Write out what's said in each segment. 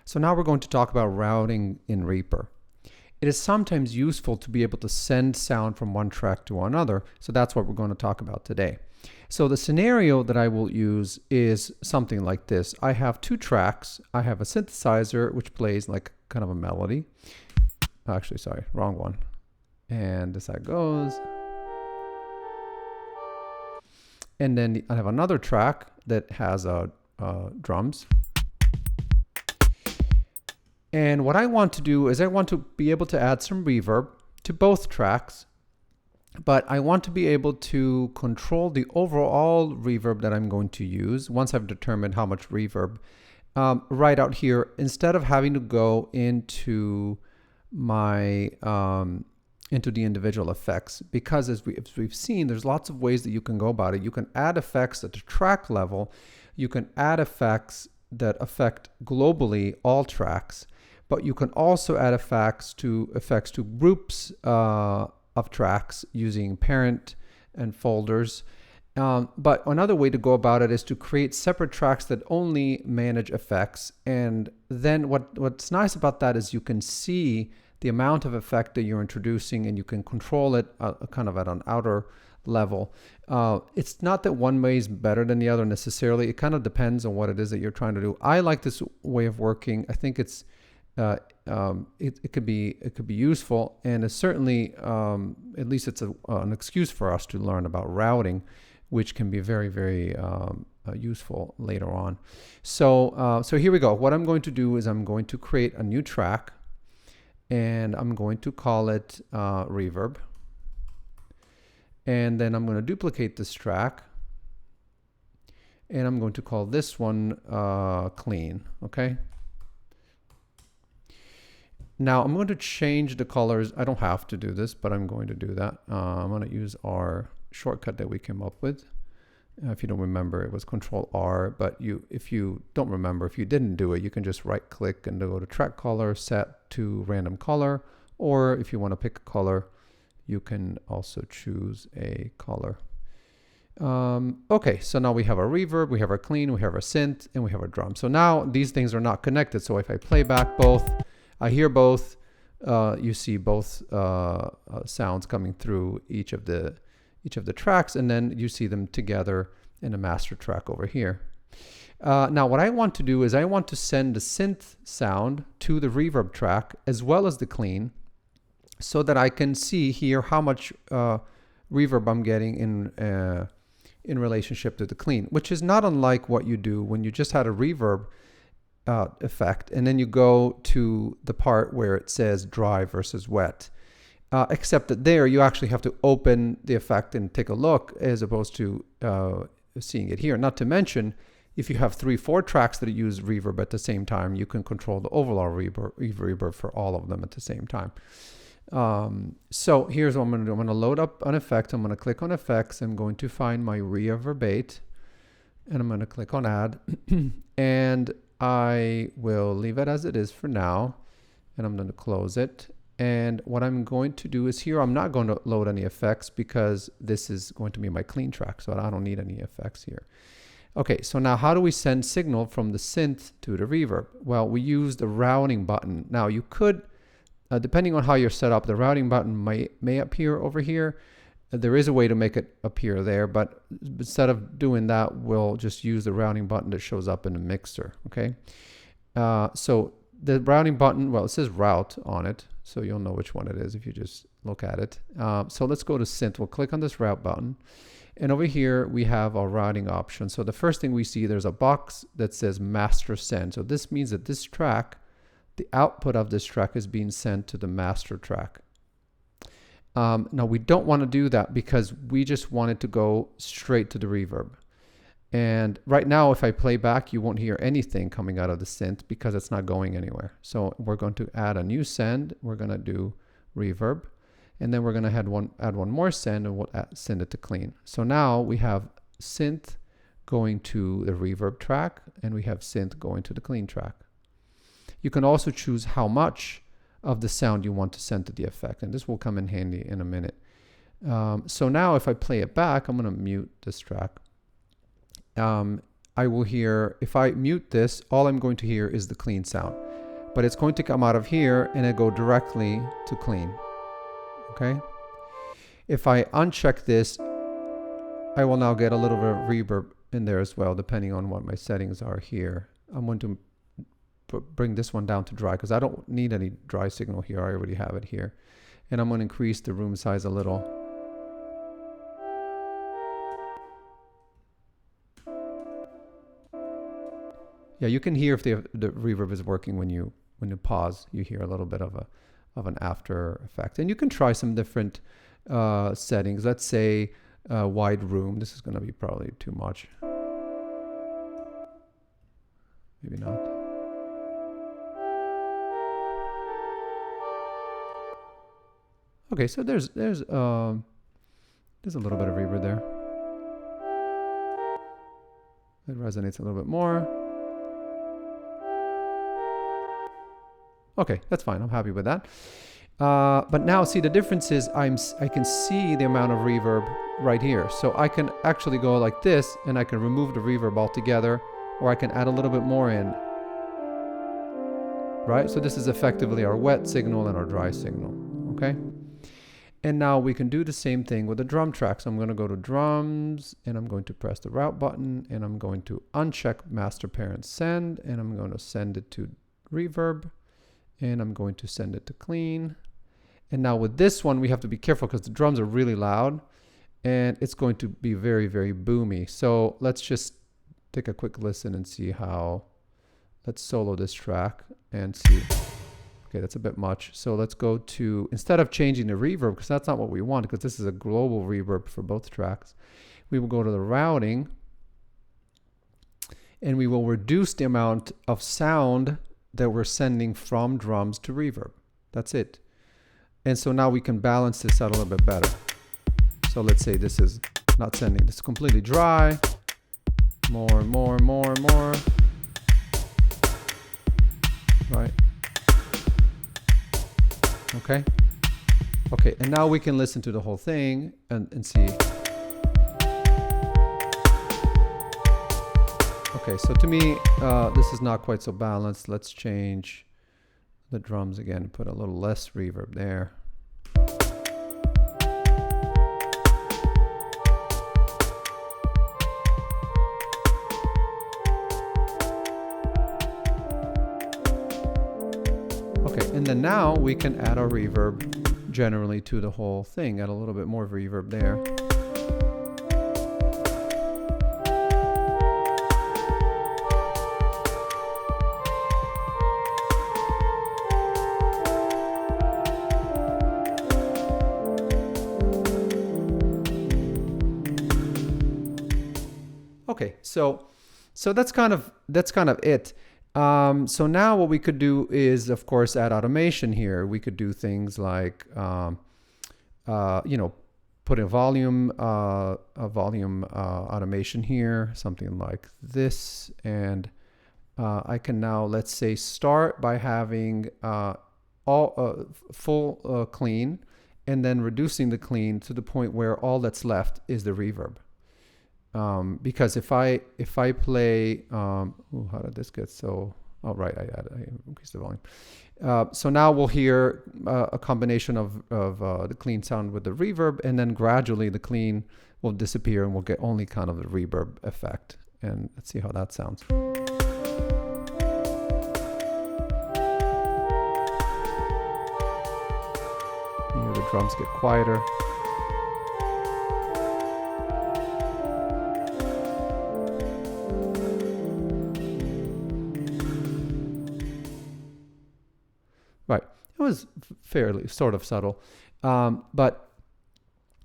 So now we're going to talk about routing in Reaper. It is sometimes useful to be able to send sound from one track to another, so that's what we're going to talk about today. So the scenario that I will use is something like this. I have two tracks. I have a synthesizer which plays like kind of a melody. Actually, sorry, wrong one. And this side goes. And then I have another track that has drums. And what I want to do is I want to be able to add some reverb to both tracks, but I want to be able to control the overall reverb that I'm going to use once I've determined how much reverb right out here, instead of having to go into my into the individual effects, because as we've seen, there's lots of ways that you can go about it. You can add effects at the track level. You can add effects that affect globally all tracks, but you can also add effects to groups of tracks using parent and folders. But another way to go about it is to create separate tracks that only manage effects. And then what's nice about that is you can see the amount of effect that you're introducing, and you can control it kind of at an outer level. It's not that one way is better than the other necessarily. It kind of depends on what it is that you're trying to do. I like this way of working. I think it's it could be useful, and it's certainly at least it's an excuse for us to learn about routing, which can be very, very useful later on. So here we go. What I'm going to do is I'm going to create a new track, and I'm going to call it reverb. And then I'm going to duplicate this track, and I'm going to call this one clean. Okay. Now I'm going to change the colors. I don't have to do this, but I'm going to do that. I'm going to use our shortcut that we came up with. If you don't remember, it was Control R, but if you don't remember, if you didn't do it, you can just right click and go to track color, set to random color, or if you want to pick a color, you can also choose a color. Okay, so now we have our reverb, we have our clean, we have our synth, and we have our drum. So now these things are not connected. So if I play back both, I hear both, you see both sounds coming through each of the tracks, and then you see them together in a master track over here. Now what I want to do is I want to send the synth sound to the reverb track as well as the clean, so that I can see here how much reverb I'm getting in relationship to the clean, which is not unlike what you do when you just had a reverb effect, and then you go to the part where it says dry versus wet. Except that there you actually have to open the effect and take a look, as opposed to seeing it here. Not to mention, if you have 3-4 tracks that use reverb at the same time, you can control the overall reverb for all of them at the same time. So here's what I'm going to do. I'm going to load up an effect. I'm going to click on effects. I'm going to find my reverberate, and I'm going to click on add, and I will leave it as it is for now, and I'm going to close it. And what I'm going to do is here, I'm not going to load any effects because this is going to be my clean track, so I don't need any effects here. Okay, so now how do we send signal from the synth to the reverb? Well, we use the routing button. Now you could, depending on how you're set up, the routing button may appear over here. There is a way to make it appear there, but instead of doing that, we'll just use the routing button that shows up in the mixer, okay? So the routing button, well, it says route on it, so you'll know which one it is if you just look at it. So let's go to synth. We'll click on this route button, and over here we have our routing option. So the first thing we see, there's a box that says master send. So this means that this track, the output of this track is being sent to the master track. Now we don't want to do that because we just want it to go straight to the reverb. And right now, if I play back, you won't hear anything coming out of the synth because it's not going anywhere. So we're going to add a new send. We're going to do reverb, and then we're going to add one more send, and we'll send it to clean. So now we have synth going to the reverb track, and we have synth going to the clean track. You can also choose how much of the sound you want to send to the effect, and this will come in handy in a minute. So now if I play it back, I'm going to mute this track. I will hear, if I mute this, all I'm going to hear is the clean sound. but it's going to come out of here and it go directly to clean. Okay. If I uncheck this, I will now get a little bit of reverb in there as well, depending on what my settings are here. I'm going to bring this one down to dry because I don't need any dry signal here. I already have it here. And I'm going to increase the room size a little. Yeah, you can hear if the reverb is working when you pause. You hear a little bit of an after effect. And you can try some different settings. Let's say wide room. This is going to be probably too much. Maybe not. Okay, so there's a little bit of reverb there. It resonates a little bit more. Okay, that's fine. I'm happy with that. But now, see, the difference is I can see the amount of reverb right here. So I can actually go like this, and I can remove the reverb altogether, or I can add a little bit more in. Right? So this is effectively our wet signal and our dry signal. Okay? And now we can do the same thing with the drum track. So I'm going to go to drums, and I'm going to press the route button, and I'm going to uncheck master parent send, and I'm going to send it to reverb, and I'm going to send it to clean. And now with this one, we have to be careful because the drums are really loud, and it's going to be very, very boomy. So let's just take a quick listen and see how. Let's solo this track and see. Okay, that's a bit much. So let's go to, instead of changing the reverb, because that's not what we want, because this is a global reverb for both tracks, we will go to the routing, and we will reduce the amount of sound that we're sending from drums to reverb. That's it. And so now we can balance this out a little bit better. So let's say this is not sending, this is completely dry. More, more, more, more. Right. Okay. Okay, and now we can listen to the whole thing and see. Okay, so to me, this is not quite so balanced. Let's change the drums again, put a little less reverb there. Okay, and then now we can add our reverb generally to the whole thing, add a little bit more reverb there. Okay, so that's kind of it. So now what we could do is, of course, add automation here. We could do things like, put a volume automation here, something like this, and I can now, let's say, start by having full clean, and then reducing the clean to the point where all that's left is the reverb. Because if I play, how did this get so? Oh, right, I increased the volume. So now we'll hear a combination of the clean sound with the reverb, and then gradually the clean will disappear, and we'll get only kind of the reverb effect. And let's see how that sounds. You hear the drums get quieter. Right, it was fairly sort of subtle, but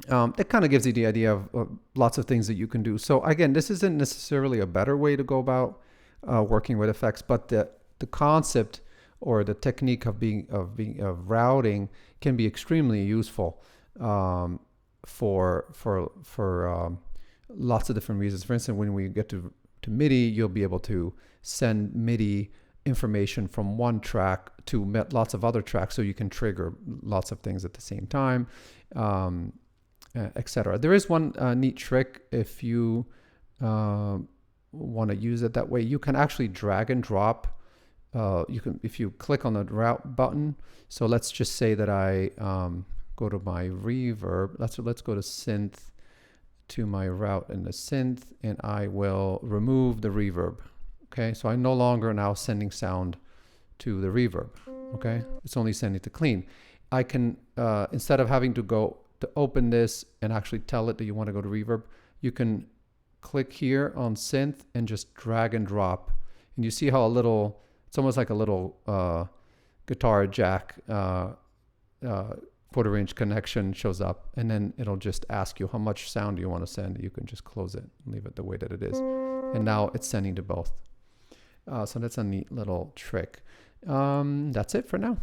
it kind of gives you the idea of lots of things that you can do. So again, this isn't necessarily a better way to go about working with effects, but the concept or the technique of routing can be extremely useful for lots of different reasons. For instance, when we get to MIDI, you'll be able to send MIDI information from one track to lots of other tracks, so you can trigger lots of things at the same time, etc. There is one neat trick if you want to use it that way. You can actually drag and drop you can, if you click on the route button. So let's just say that I go to my reverb. Let's go to synth, to my route in the synth, and I will remove the reverb. Okay, so I'm no longer now sending sound to the reverb. Okay, it's only sending to clean. I can, instead of having to go to open this and actually tell it that you want to go to reverb, you can click here on synth and just drag and drop. And you see how a little, it's almost like a little guitar jack quarter-inch connection shows up, and then it'll just ask you how much sound you want to send. You can just close it, leave it the way that it is. And now it's sending to both. So that's a neat little trick. That's it for now.